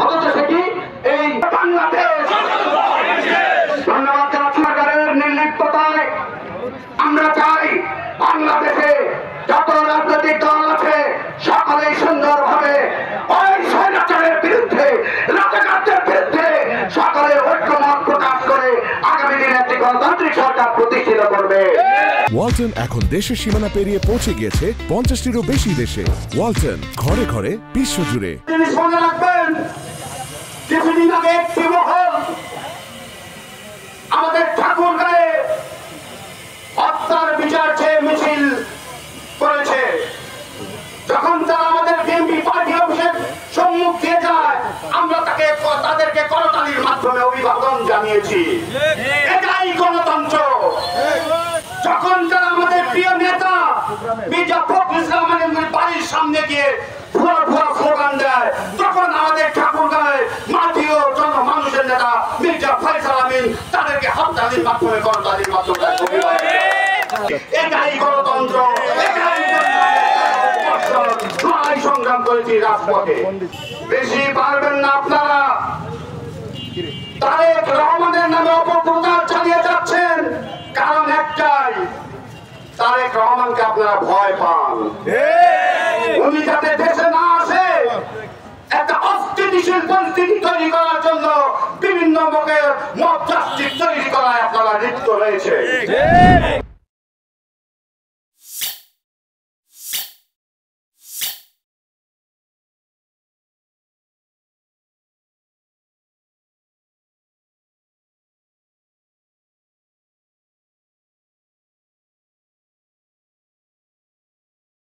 অথচ সে কি এই বাংলাদেশ। ধন্যবাদ জানাচ্ছি সরকারের নির্লিপ্ততায়। আমরা চাই বাংলাদেশে যত রাজনৈতিক দল আছে সকলেই সুন্দরভাবে ওই স্বৈরাচারের বিরুদ্ধে, রাজাকারদের বিরুদ্ধে সকলে ঐক্যমত প্রকাশ করে আগামী দিনে একটি গণতান্ত্রিক সরকার প্রতিষ্ঠিত করবে। ওয়ালটন এখন দেশের সীমানা পেরিয়ে পৌঁছে গিয়েছে 50টিরও বেশি দেশে। ওয়ালটন, ঘরে ঘরে বিশ্বজুড়ে। মনে রাখবেন, কিছুদিন আগে একটি মহল আমাদের ঠাকুরগাঁয়ে হত্যার বিচার চেয়ে মিছিল করেছে। যখন তারা আমাদের বিএনপি পার্টি অফিসের সম্মুখ দিয়ে যায়, আমরা তাদেরকে করতালির মাধ্যমে অভিবাদন জানিয়েছি। এটাই গণতন্ত্র। যখন তারা আমাদের প্রিয় নেতা মির্জা ফখরুল ইসলামের বাড়ির সামনে গিয়ে ভুয়া ভুয়া স্লোগান দেয়, তখন আমাদের ঠাকুরগাঁয়ে মাটি ও জনমানুষের নেতা মির্জা ফয়সাল আমিন তাদেরকে হাততালির মাধ্যমে করতালির মাধ্যমে এটাই গণতন্ত্র। লড়াই সংগ্রাম করেছি রাজপথে। বেশি পারবেন না আপনারা। তারেক রহমানের নামে অপপ্রচার চালিয়ে যাচ্ছেন, কারণ একটাই, তারেক রহমানকে আপনারা ভয় পান। উনি যাতে দেশে না আসে, একটা অস্থিতিশীল পরিস্থিতি তৈরি করার জন্য বিভিন্ন মব জাস্টিস তৈরি করায় আপনারা লিপ্ত রয়েছে।